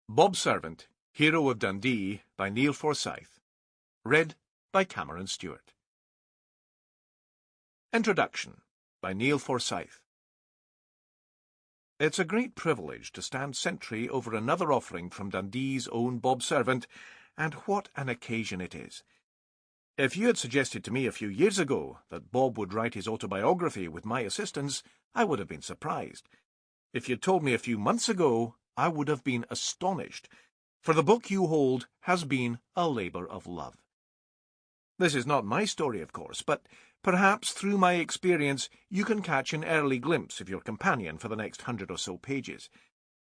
Bob Servant, Hero of Dundee, by Neil Forsyth. Read by Cameron Stewart. Introduction, by Neil Forsyth. It's a great privilege to stand sentry over another offering from Dundee's own Bob Servant, and what an occasion it is. If you had suggested to me a few years ago that Bob would write his autobiography with my assistance, I would have been surprised. If you'd told me a few months ago, I would have been astonished, for the book you hold has been a labour of love. This is not my story, of course, but perhaps through my experience you can catch an early glimpse of your companion for the next 100 or so pages.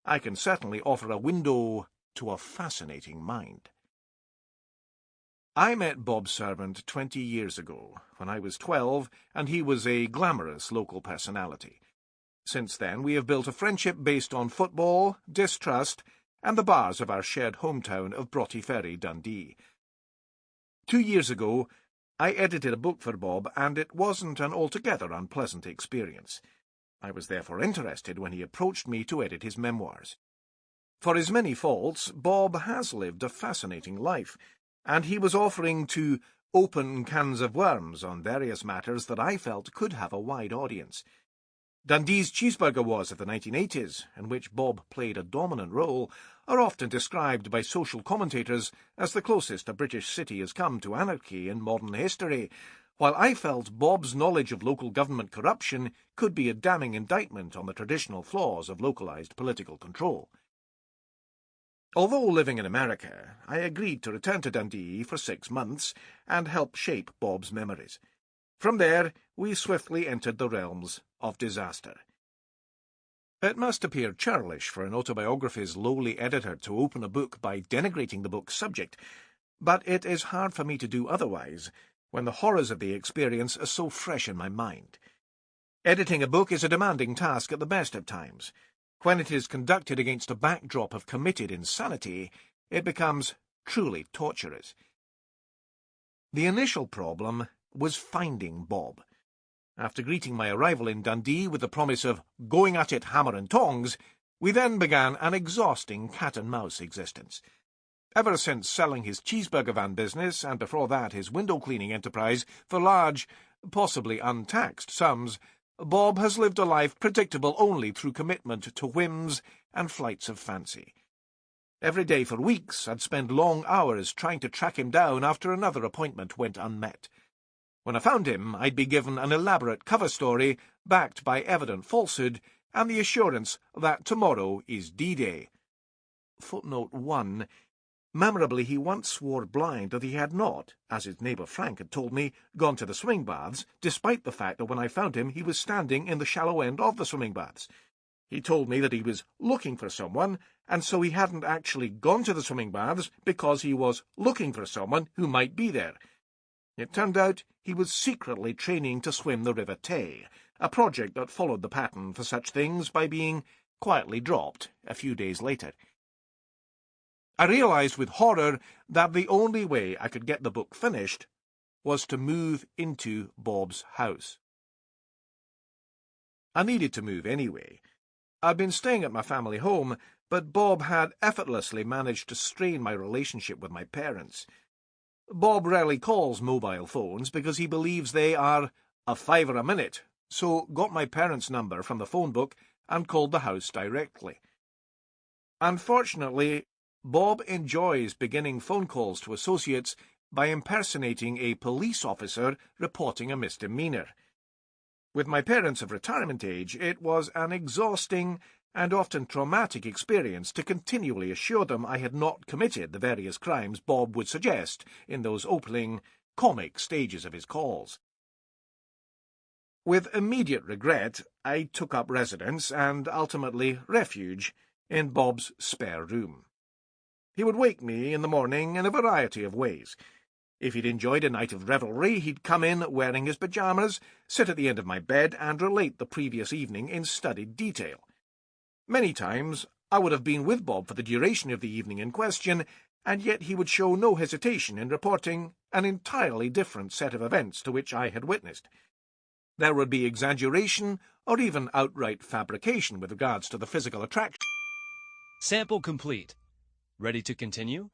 I can certainly offer a window to a fascinating mind. I met Bob Servant 20 years ago, when I was 12, and he was a glamorous local personality. Since then, we have built a friendship based on football, distrust, and the bars of our shared hometown of Broughty Ferry, Dundee. 2 years ago, I edited a book for Bob, and it wasn't an altogether unpleasant experience. I was therefore interested when he approached me to edit his memoirs. For his many faults, Bob has lived a fascinating life, and he was offering to open cans of worms on various matters that I felt could have a wide audience. Dundee's cheeseburger wars of the 1980s, in which Bob played a dominant role, are often described by social commentators as the closest a British city has come to anarchy in modern history, while I felt Bob's knowledge of local government corruption could be a damning indictment on the traditional flaws of localised political control. Although living in America, I agreed to return to Dundee for 6 months and help shape Bob's memories. From there, we swiftly entered the realms of disaster. It must appear churlish for an autobiography's lowly editor to open a book by denigrating the book's subject, but it is hard for me to do otherwise when the horrors of the experience are so fresh in my mind. Editing a book is a demanding task at the best of times. When it is conducted against a backdrop of committed insanity, it becomes truly torturous. The initial problem was finding Bob. After greeting my arrival in Dundee with the promise of going at it hammer and tongs, we then began an exhausting cat-and-mouse existence. Ever since selling his cheeseburger van business, and before that his window-cleaning enterprise, for large, possibly untaxed sums, Bob has lived a life predictable only through commitment to whims and flights of fancy. Every day for weeks I'd spend long hours trying to track him down after another appointment went unmet. When I found him, I'd be given an elaborate cover story, backed by evident falsehood, and the assurance that tomorrow is D-Day. Footnote 1. Memorably, he once swore blind that he had not, as his neighbour Frank had told me, gone to the swimming baths, despite the fact that when I found him he was standing in the shallow end of the swimming baths. He told me that he was looking for someone, and so he hadn't actually gone to the swimming baths because he was looking for someone who might be there. It turned out he was secretly training to swim the River Tay, a project that followed the pattern for such things by being quietly dropped a few days later. I realised with horror that the only way I could get the book finished was to move into Bob's house. I needed to move anyway. I'd been staying at my family home, but Bob had effortlessly managed to strain my relationship with my parents. Bob rarely calls mobile phones because he believes they are a $5 a minute, so got my parents' number from the phone book and called the house directly. Unfortunately, Bob enjoys beginning phone calls to associates by impersonating a police officer reporting a misdemeanour. With my parents of retirement age, it was an exhausting and often traumatic experience to continually assure them I had not committed the various crimes Bob would suggest in those opening, comic stages of his calls. With immediate regret, I took up residence and ultimately refuge in Bob's spare room. He would wake me in the morning in a variety of ways. If he'd enjoyed a night of revelry, he'd come in wearing his pyjamas, sit at the end of my bed, and relate the previous evening in studied detail. Many times I would have been with Bob for the duration of the evening in question, and yet he would show no hesitation in reporting an entirely different set of events to which I had witnessed. There would be exaggeration or even outright fabrication with regards to the physical attraction. Sample complete. Ready to continue?